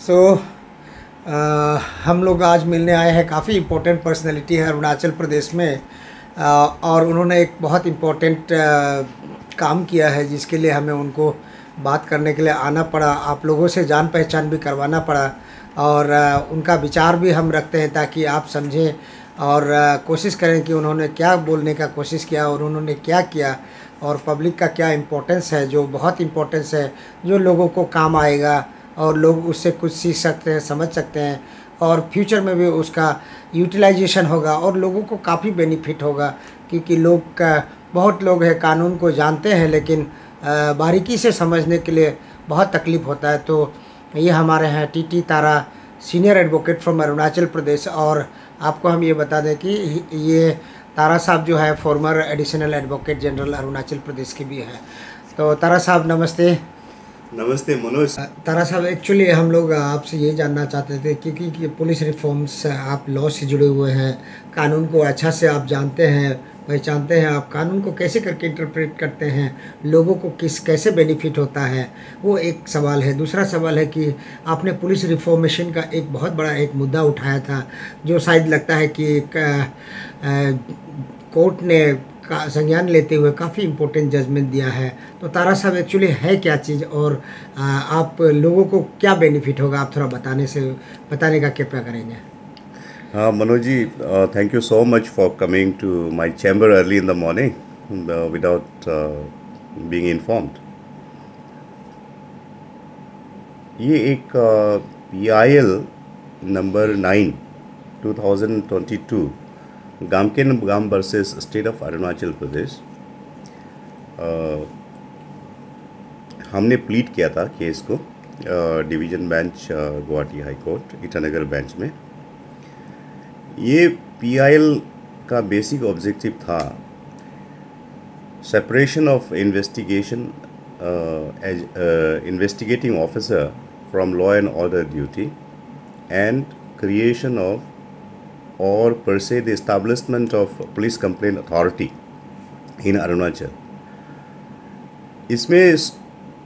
सो हम लोग आज मिलने आए हैं। काफ़ी इम्पोर्टेंट पर्सनैलिटी है अरुणाचल प्रदेश में, और उन्होंने एक बहुत इम्पोर्टेंट काम किया है जिसके लिए हमें उनको बात करने के लिए आना पड़ा, आप लोगों से जान पहचान भी करवाना पड़ा, और उनका विचार भी हम रखते हैं ताकि आप समझें और कोशिश करें कि उन्होंने क्या बोलने का कोशिश किया और उन्होंने क्या किया और पब्लिक का क्या इम्पोर्टेंस है, जो बहुत इम्पोर्टेंस है, जो लोगों को काम आएगा और लोग उससे कुछ सीख सकते हैं, समझ सकते हैं, और फ्यूचर में भी उसका यूटिलाइजेशन होगा और लोगों को काफ़ी बेनिफिट होगा। क्योंकि बहुत लोग हैं कानून को जानते हैं लेकिन बारीकी से समझने के लिए बहुत तकलीफ़ होता है। तो ये हमारे हैं TT Tara, senior advocate from Arunachal Pradesh. और आपको हम ये बता दें कि ये तारा साहब जो है former additional advocate general Arunachal Pradesh के भी हैं। तो तारा साहब नमस्ते। नमस्ते मनोज। तारा साहब, एक्चुअली हम लोग आपसे ये जानना चाहते थे क्योंकि पुलिस रिफॉर्म्स, आप लॉ से जुड़े हुए हैं, कानून को अच्छा से आप जानते हैं, पहचानते हैं, आप कानून को कैसे करके इंटरप्रेट करते हैं, लोगों को कैसे बेनिफिट होता है, वो एक सवाल है। दूसरा सवाल है कि आपने पुलिस रिफॉर्मेशन का एक बहुत बड़ा एक मुद्दा उठाया था जो शायद लगता है कि कोर्ट ने का संज्ञान लेते हुए काफ़ी इम्पोर्टेंट जजमेंट दिया है। तो तारा साहब एक्चुअली है क्या चीज़ और आप लोगों को क्या बेनिफिट होगा, आप थोड़ा बताने का कृपया करेंगे। हाँ Manoj ji, thank you so much for coming to my chamber early in the morning without being informed. ये एक PIL number 9 2022 Gamken Gam versus state of Arunachal Pradesh, हमने प्लीड किया था केस को division bench Guwahati High Court Itanagar bench में। ये PIL का बेसिक ऑब्जेक्टिव था separation of investigation as investigating officer from law and order duty and creation of or per se the establishment of police complaint authority in Arunachal. इसमें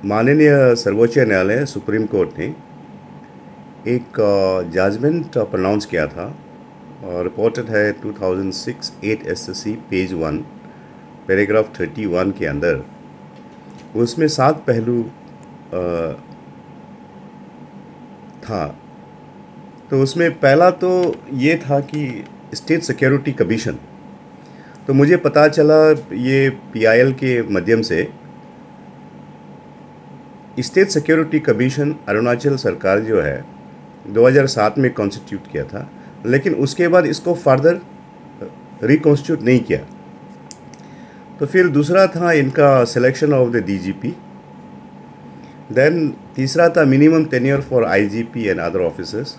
माननीय सर्वोच्च न्यायालय supreme court ने एक जजमेंट प्रोनाउंस किया था और रिपोर्टेड है 2006 8 SSC पेज 1 पैराग्राफ 31 के अंदर। उसमें 7 पहलू था। तो उसमें पहला तो ये था कि स्टेट सिक्योरिटी कमीशन। तो मुझे पता चला ये PIL के माध्यम से स्टेट सिक्योरिटी कमीशन अरुणाचल सरकार जो है 2007 में कॉन्स्टिट्यूट किया था, लेकिन उसके बाद इसको फर्दर रिकॉन्स्टिट्यूट नहीं किया। तो फिर दूसरा था इनका selection of the DGP। Then तीसरा था minimum tenure for IGP and other officers.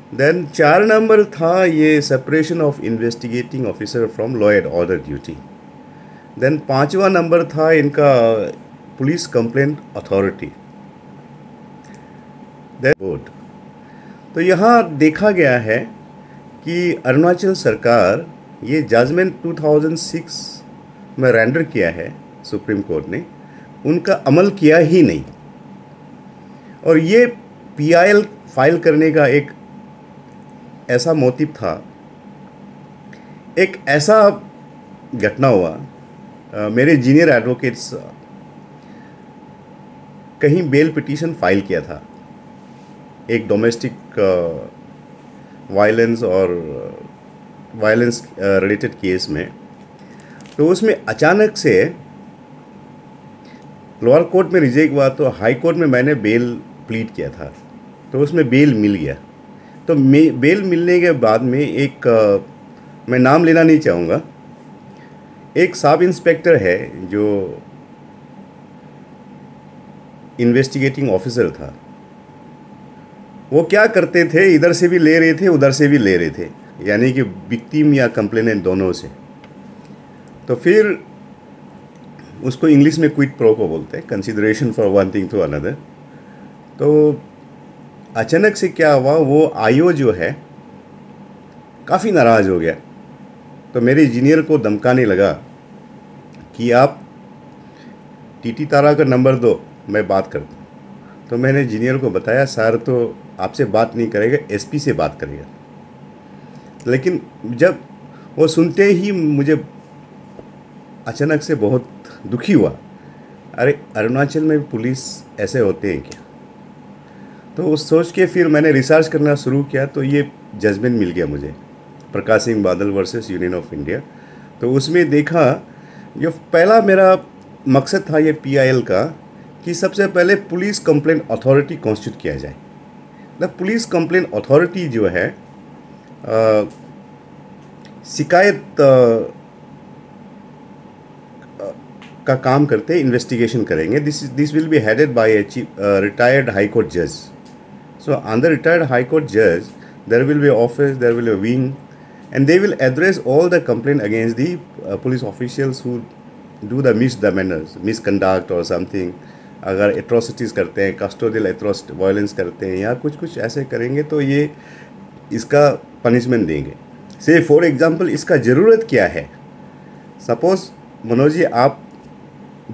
Then 4 number था ये separation of investigating officer from law and order duty. Then 5वां नंबर था इनका पुलिस कंप्लेंट अथॉरिटी बोर्ड। तो यहाँ देखा गया है कि अरुणाचल सरकार ये जजमेंट 2006 में रेंडर किया है सुप्रीम कोर्ट ने, उनका अमल किया ही नहीं। और ये PIL फाइल करने का एक ऐसा मोटिव था। एक ऐसा घटना हुआ, मेरे जूनियर एडवोकेट्स कहीं बेल पिटीशन फाइल किया था एक डोमेस्टिक वायलेंस रिलेटेड केस में। तो उसमें अचानक से लोअर कोर्ट में रिजेक्ट हुआ, तो हाई कोर्ट में मैंने बेल प्लीड किया था, तो उसमें बेल मिल गया। तो बेल मिलने के बाद में एक मैं नाम लेना नहीं चाहूँगा, एक सब इंस्पेक्टर है जो इन्वेस्टिगेटिंग ऑफिसर था। वो क्या करते थे, इधर से भी ले रहे थे उधर से भी ले रहे थे, यानी कि विक्टिम या कंप्लेनेंट दोनों से। तो फिर उसको इंग्लिश में क्विड प्रो को बोलते हैं, consideration for one thing to another. तो अचानक से क्या हुआ, वो IO जो है काफ़ी नाराज़ हो गया। तो मेरे इंजीनियर को धमकाने लगा कि आप TT तारा का नंबर दो, मैं बात करता हूँ। तो मैंने इंजीनियर को बताया, सर तो आपसे बात नहीं करेगा, एसपी से बात करेगा। लेकिन जब वो सुनते ही मुझे अचानक से बहुत दुखी हुआ, अरे अरुणाचल में पुलिस ऐसे होते हैं क्या। तो उस सोच के फिर मैंने रिसर्च करना शुरू किया, तो ये जजमेंट मिल गया मुझे, Prakash Singh Badal versus union of India. तो उसमें देखा, जो पहला मेरा मकसद था ये पीआईएल का, कि सबसे पहले पुलिस कंप्लेंट अथॉरिटी कॉन्स्टिट्यूट किया जाए। द पुलिस कंप्लेंट अथॉरिटी जो है शिकायत का काम करते हैं, इन्वेस्टिगेशन करेंगे। This will be headed by a retired high court जज। So under retired high court जज there will be office, there will be a wing, and they will address all the complaint against the police officials who do the misconduct or something। अगर atrocities करते हैं, custodial violence करते हैं या कुछ ऐसे करेंगे, तो ये इसका पनिशमेंट देंगे। से फॉर एग्जांपल इसका ज़रूरत क्या है। सपोज मनोज जी आप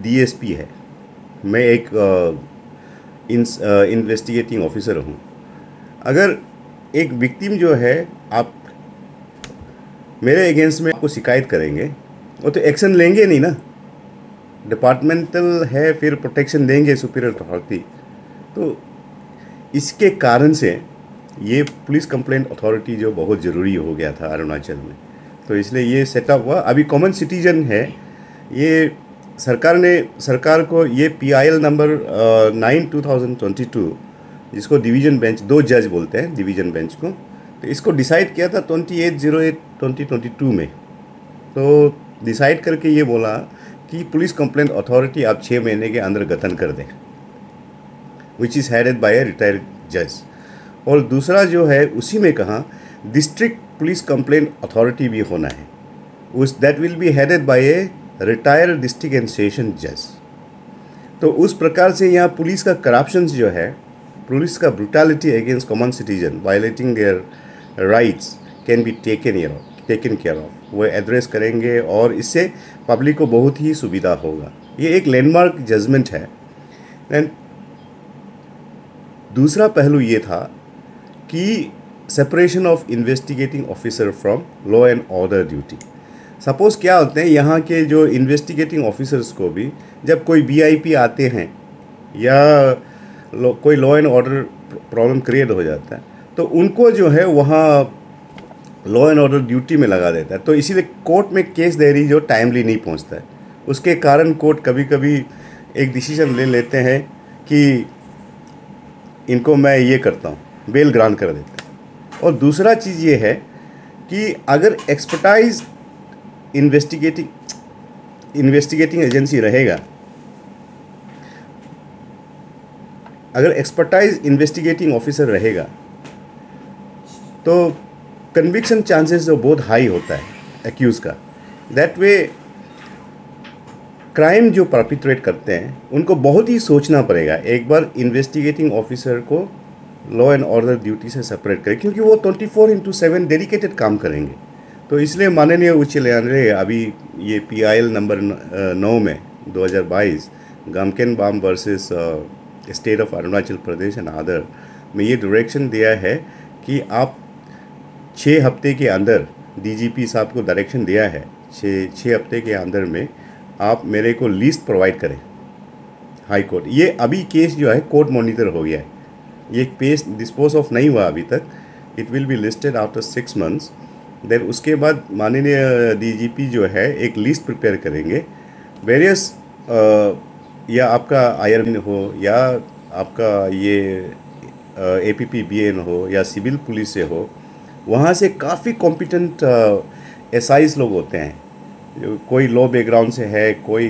डीएसपी है, मैं एक इन्वेस्टिगेटिंग ऑफिसर हूँ। अगर एक विक्टिम जो है, आप मेरे अगेंस्ट में आपको शिकायत करेंगे, वो तो एक्शन लेंगे नहीं ना, डिपार्टमेंटल है, फिर प्रोटेक्शन देंगे सुपीरियर अथॉरिटी। तो इसके कारण से ये पुलिस कंप्लेंट अथॉरिटी जो बहुत ज़रूरी हो गया था अरुणाचल में, तो इसलिए ये सेटअप हुआ। अभी कॉमन सिटीजन है, ये सरकार को ये पीआईएल नंबर 9/2022, जिसको डिवीज़न बेंच, 2 जज बोलते हैं डिवीज़न बेंच को, तो इसको डिसाइड किया था 28/08/2022 में। तो डिसाइड करके ये बोला कि पुलिस कंप्लेंट अथॉरिटी आप 6 महीने के अंदर गठन कर दें, which is headed by a retired जज। और दूसरा जो है उसी में कहा डिस्ट्रिक्ट पुलिस कंप्लेंट अथॉरिटी भी होना है, उस that will be headed by a retired district and session जज। तो उस प्रकार से यहाँ पुलिस का करप्शन जो है, पुलिस का brutality against common citizen violating their rights can be taken care of, वो एड्रेस करेंगे और इससे पब्लिक को बहुत ही सुविधा होगा। ये एक लैंडमार्क जजमेंट है। एंड दूसरा पहलू ये था कि separation of investigating officer from law and order duty. Suppose क्या होते हैं, यहाँ के जो इन्वेस्टिगेटिंग ऑफिसर्स को भी जब कोई वीआईपी आते हैं या कोई law and order problem create हो जाता है, तो उनको जो है वहाँ लॉ एंड ऑर्डर ड्यूटी में लगा देता है। तो इसीलिए कोर्ट में केस देरी जो टाइमली नहीं पहुँचता है, उसके कारण कोर्ट कभी कभी एक डिसीजन ले लेते हैं कि इनको मैं ये करता हूँ, बेल ग्रांट कर देता है। और दूसरा चीज़ ये है कि अगर एक्सपर्टाइज इन्वेस्टिगेटिंग एजेंसी रहेगा, अगर एक्सपर्टाइज इन्वेस्टिगेटिंग ऑफिसर रहेगा, तो कन्विक्शन चांसेस जो बहुत हाई होता है एक्यूज़ का। दैट वे क्राइम जो परपिट्रेट करते हैं उनको बहुत ही सोचना पड़ेगा एक बार इन्वेस्टिगेटिंग ऑफिसर को लॉ एंड ऑर्डर ड्यूटी से सेपरेट करें, क्योंकि वो 24/7 डेडिकेटेड काम करेंगे। तो इसलिए माननीय उच्च न्यायालय अभी ये पीआईएल नंबर 9 में 2022 Gamkenbam versus state of Arunachal Pradesh and other में ये डायरेक्शन दिया है कि आप 6 हफ्ते के अंदर, डीजीपी साहब को डायरेक्शन दिया है, 6 हफ्ते के अंदर में आप मेरे को लिस्ट प्रोवाइड करें हाई कोर्ट। ये अभी केस जो है कोर्ट मॉनिटर हो गया है, ये केस डिस्पोज ऑफ नहीं हुआ अभी तक। It will be listed after 6 months. Then उसके बाद माननीय डीजीपी जो है एक लिस्ट प्रिपेयर करेंगे, वेरियस या आपका आईआरबी हो या आपका ये एपीपीबीएन हो या सिविल पुलिस से हो, वहाँ से काफ़ी कॉम्पिटेंट एसआईज लोग होते हैं, जो कोई लॉ बैकग्राउंड से है, कोई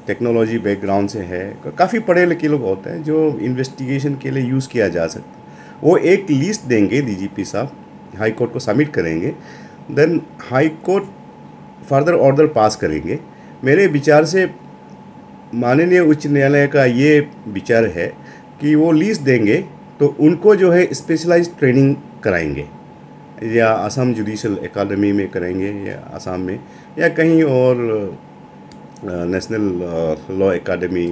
टेक्नोलॉजी बैकग्राउंड से है, काफ़ी पढ़े लिखे लोग होते हैं जो इन्वेस्टिगेशन के लिए यूज़ किया जा सकता है। वो एक लिस्ट देंगे डीजीपी साहब, हाई कोर्ट को सबमिट करेंगे, then high court further order pass करेंगे। मेरे विचार से माननीय उच्च न्यायालय का ये विचार है कि वो लिस्ट देंगे तो उनको जो है स्पेशलाइज्ड ट्रेनिंग कराएंगे, या असम जुडिशल एकेडमी में करेंगे या असम में या कहीं और नेशनल लॉ एकेडमी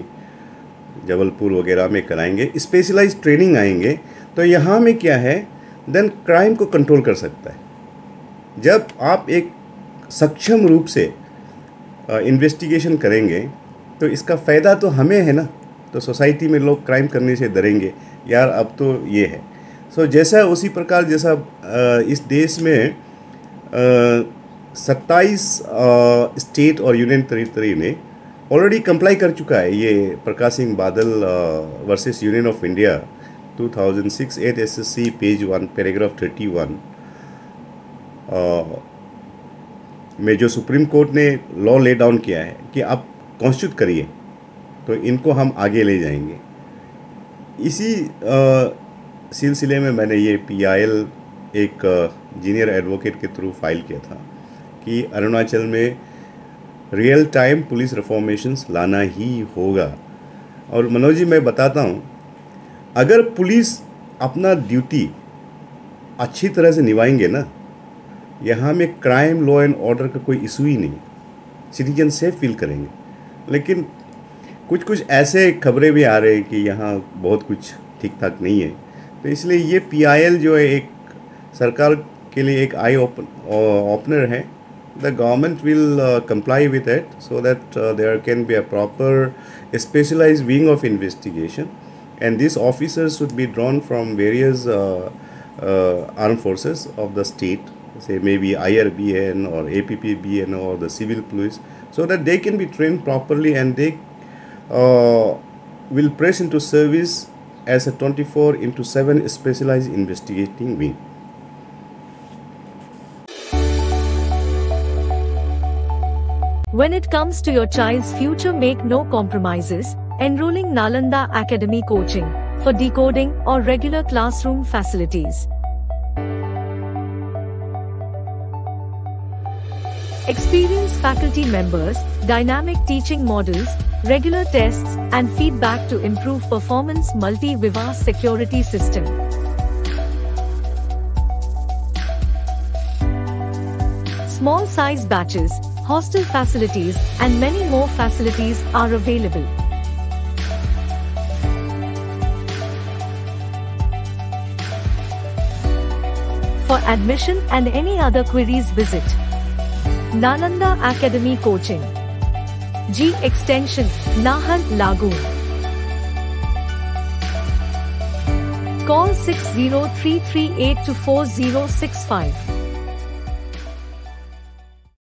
जबलपुर वगैरह में कराएंगे, स्पेशलाइज ट्रेनिंग आएंगे, तो यहाँ में क्या है, देन क्राइम को कंट्रोल कर सकता है। जब आप एक सक्षम रूप से इन्वेस्टिगेशन करेंगे तो इसका फ़ायदा तो हमें है ना, तो सोसाइटी में लोग क्राइम करने से डरेंगे, यार अब तो ये है। सो जैसा उसी प्रकार जैसा इस देश में 27 स्टेट और यूनियन टेरिटरी ने ऑलरेडी कंप्लाई कर चुका है ये Prakash Singh Badal versus union of India 2006 8 SSC page 1 paragraph 31 में जो सुप्रीम कोर्ट ने लॉ ले डाउन किया है कि आप कॉन्स्टिट्यूट करिए तो इनको हम आगे ले जाएंगे। इसी सिलसिले में मैंने ये PIL एक जूनियर एडवोकेट के थ्रू फाइल किया था कि अरुणाचल में रियल टाइम पुलिस रिफॉर्मेशंस लाना ही होगा। और मनोज जी मैं बताता हूँ, अगर पुलिस अपना ड्यूटी अच्छी तरह से निभाएंगे ना, यहाँ में क्राइम लॉ एंड ऑर्डर का कोई इशू ही नहीं, सिटीजन सेफ फील करेंगे। लेकिन कुछ ऐसे खबरें भी आ रहे हैं कि यहाँ बहुत कुछ ठीक ठाक नहीं है, तो इसलिए ये PIL जो है एक सरकार के लिए एक आई ओपनर है। The government will comply with it so that there can be a proper specialized wing of investigation, and these officers should be drawn from various armed forces of the state, say maybe IRBN or APPBN or the civil police, so that they can be trained properly and they will press into service as a 24/7 specialized investigating wing. When it comes to your child's future, make no compromises, enrolling Nalanda Academy coaching for decoding or regular classroom facilities. Experienced faculty members, dynamic teaching models, regular tests and feedback to improve performance, multi-viva security system. Small size batches, hostel facilities and many more facilities are available. For admission and any other queries, visit Nalanda Academy Coaching, G Extension, Nahar Lagoon. Call 6033824065.